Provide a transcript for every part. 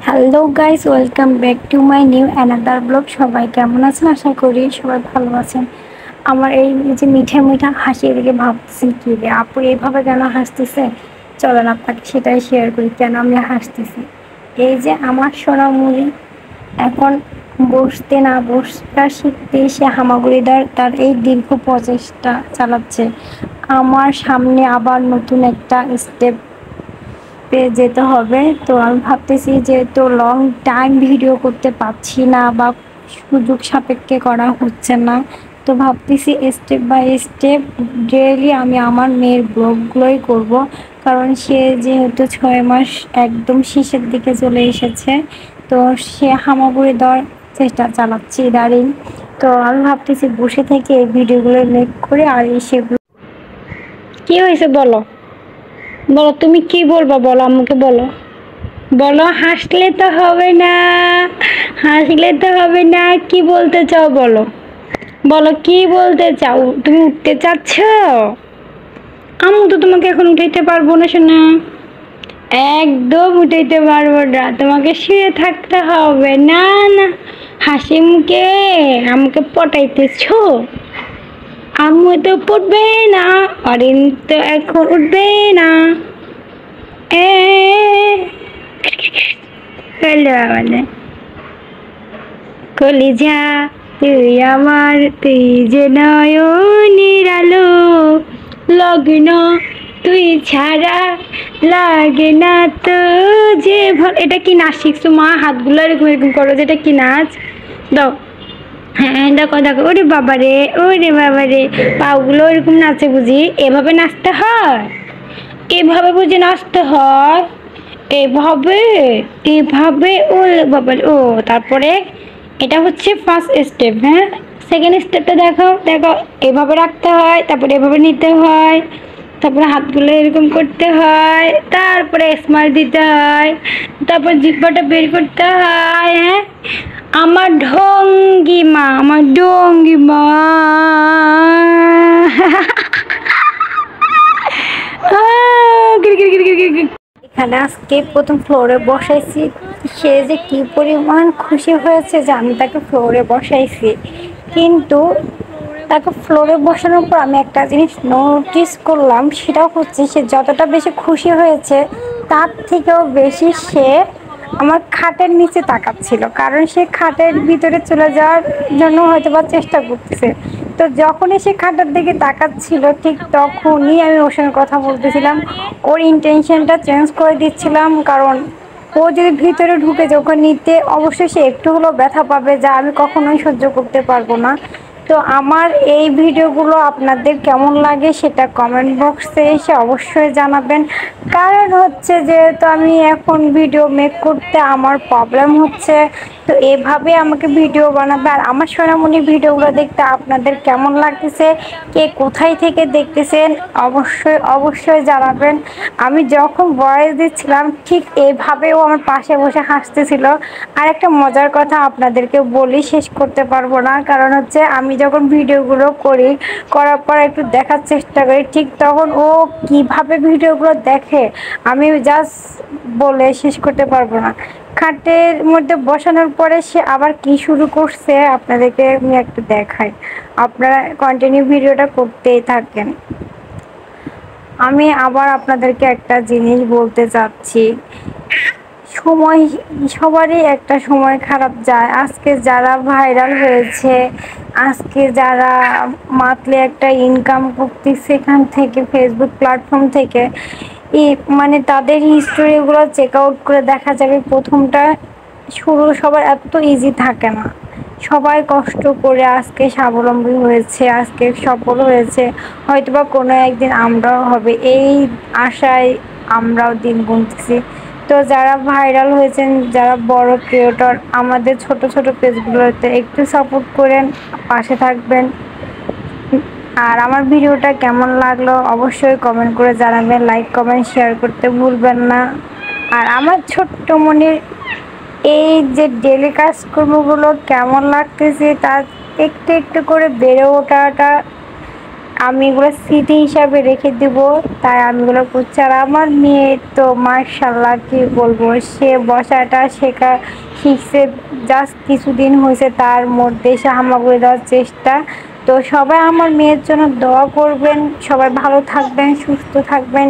Hello guys, welcome back to my new another blog. সবাই কেমন আছেন? আশা করি সবাই ভালো আছেন। আমার এই যে মিঠা মিঠা হাসি, এদিকে ভাবতেছেন কি রে আপু এইভাবে কেন হাসতেছে। চলেন আপনাকে সেটাই শেয়ার করি কেন আমি হাসতেছি। এই যে আমার সোনামণি এখন বসতে না বসটা শিখতে সে হামাগুড়িদার তার এই দীর্ঘ প্রচেষ্টা চালাচ্ছে। আমার সামনে আবার নতুন একটা স্টেপ পেয়ে যেতে হবে। তো আমি ভাবতেছি যে তো লং টাইম ভিডিও করতে পারছি না বা সুযোগ সাপেক্ষে করা হচ্ছে না। তো ভাবতেছি স্টেপ বাই স্টেপ ডেইলি আমি আমার মেয়ের ব্লগগুলোই করব, কারণ সে যেহেতু 6 মাস একদম শেষের দিকে চলে এসেছে। তো সে হামাগুড়ি দেওয়ার চেষ্টা চালাচ্ছি ইদারিং। তো আমি ভাবতেছি বসে থেকে এই ভিডিওগুলো মেক করে আর সেগুলো কি হয়েছে বলো। বলো তুমি কি বলবো, বলো আমাকে বলো। বলো, হাসলে তো হবে না, হাসলে তো হবে না, কি বলতে চাও বলো। বলো কি বলতে চাও, তুমি উঠতে চাচ্ছ? আমি তো তোমাকে এখন উঠাইতে পারবো না শোনা, একদম উঠাইতে পারবো না, তোমাকে শুয়ে থাকতে হবে। না না, হাসি মুখে আমাকে পটাইতেছ। আম্মু তো পড়বে না, অরিন তো এখন উঠবে না। এ হলো আমাদের কলিজা, তুই আমার, তুই যে নয়নের আলো, লগ্ন তুই ছাড়া লাগে না তো যে এটা কি নাচ শিখছো মা? হাতগুলো এরকম এরকম করো, যেটা কি নাচ দাও। হ্যাঁ দেখো দেখো, ওরে বাবা রে, ওরে বাবা রে, পাগুলো এরকম নাচে বুঝি? এভাবে নাচতে হয়? এভাবে বুঝি নাচতে হয়? এভাবে, এভাবে, ও বাবা ও। তারপরে এটা হচ্ছে ফার্স্ট স্টেপ। হ্যাঁ, সেকেন্ড স্টেপটা দেখো দেখো, এভাবে রাখতে হয়, তারপরে এভাবে নিতে হয়, তারপরে হাতগুলো এরকম করতে হয়, তারপরে স্মাইল দিতে হয়, তারপর জিহ্বাটা বের করতে হয়। হ্যাঁ, আমার ঢঙ্গি মা, আমার ডঙ্গি মা। এখানে আজকে প্রথম ফ্লোরে বসাইছি, সে যে কি পরিমাণ খুশি হয়েছে যে আমি তাকে ফ্লোরে বসাইছি। কিন্তু তাকে ফ্লোরে বসানোর পর আমি একটা জিনিস নোটিস করলাম, সেটা হচ্ছে সে যতটা বেশি খুশি হয়েছে তার থেকেও বেশি সে আমার খাটের নিচে তাকাচ্ছিল, কারণ সে খাটের ভিতরে চলে যাওয়ার জন্য হয়তো বা চেষ্টা করতেছে। তো যখনই সে খাটের দিকে তাকাচ্ছিল ঠিক তখনই আমি ওর সঙ্গে কথা বলতেছিলাম, ওর ইন্টেনশনটা চেঞ্জ করে দিচ্ছিলাম, কারণ ও যদি ভিতরে ঢুকে যখন নিতে অবশ্যই সে একটু হলেও ব্যথা পাবে, যা আমি কখনোই সহ্য করতে পারবো না। তো আমার এই ভিডিওগুলো আপনাদের কেমন লাগে সেটা কমেন্ট বক্সে এসে অবশ্যই জানাবেন। কারণ হচ্ছে যেহেতু আমি এখন ভিডিও মেক করতে আমার প্রবলেম হচ্ছে, তো এভাবে আমাকে ভিডিও বানাবে। আর আমার সোনামণি ভিডিওগুলো দেখতে আপনাদের কেমন লাগতেছে, কে কোথায় থেকে দেখতেছেন অবশ্যই অবশ্যই জানাবেন। আমি যখন ভয়েস দিচ্ছিলাম ঠিক এভাবেও আমার পাশে বসে হাসতেছিল। আর একটা মজার কথা আপনাদেরকে বলি, শেষ করতে পারবো না, কারণ হচ্ছে আমি যখন ভিডিওগুলো করি, করার পর একটু দেখার চেষ্টা করি, ঠিক তখন ও কিভাবে ভিডিওগুলো দেখে আমি জাস্ট বলে শেষ করতে পারবো না। খাটের মধ্যে বসানোর পরে সে আবার কি শুরু করছে আপনাদেরকে আমি একটু দেখাই, আপনারা কন্টিনিউ ভিডিওটা করতেই থাকেন। আমি আবার আপনাদেরকে একটা জিনিস বলতে চাচ্ছি, সময় সবারই একটা সময় খারাপ যায়। আজকে যারা ভাইরাল হয়েছে, আজকে যারা মান্থলি একটা ইনকাম করতে সেখান থেকে ফেসবুক প্ল্যাটফর্ম থেকে মানে তাদের হিস্টোরিগুলো চেক আউট করে দেখা যাবে প্রথমটা শুরু সবার এত ইজি থাকে না। সবাই কষ্ট করে আজকে স্বাবলম্বী হয়েছে, আজকে সফল হয়েছে, হয়তোবা কোনো একদিন আমরাও হবে, এই আশায় আমরাও দিন গুনতেছি। তো যারা ভাইরাল হয়েছেন, যারা বড় ক্রিয়েটর, আমাদের ছোট ছোট পেজগুলোতে একটু সাপোর্ট করেন, পাশে থাকবেন। আর আমার ভিডিওটা কেমন লাগলো অবশ্যই কমেন্ট করে জানাবেন, লাইক কমেন্ট শেয়ার করতে ভুলবেন না। আর আমার ছোট্ট মনির এই যে ডেলি কাজকর্মগুলো কেমন লাগতেছে, তার একটু একটু করে বেড়ে ওঠাটা আমি এগুলো স্মৃতি হিসাবে রেখে দিব, তাই আমি এগুলো করছি। আর আমার মেয়ে তো মাশাআল্লাহ কি বলবো, সে বসাটা শিখছে, জাস্ট কিছুদিন হয়েছে, তার মধ্যে সে হামাগুড়ি দেওয়ার চেষ্টা। তো সবাই আমার মেয়ের জন্য দোয়া করবেন, সবাই ভালো থাকবেন, সুস্থ থাকবেন,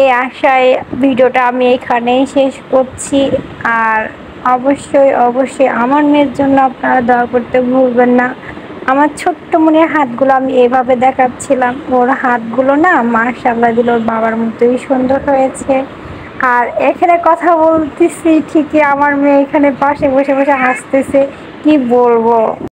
এই আশায় ভিডিওটা আমি এখানেই শেষ করছি। আর অবশ্যই অবশ্যই আমার মেয়ের জন্য আপনারা দোয়া করতে ভুলবেন না। আমার ছোট্ট মনের হাতগুলো আমি এভাবে দেখাচ্ছিলাম, ওর হাতগুলো না মাশাআল্লাহ দিল, ওর বাবার মতোই সুন্দর হয়েছে। আর এখানে কথা বলতেছি ঠিকই আমার মেয়ে এখানে পাশে বসে বসে হাসতেছে, কি বলবো।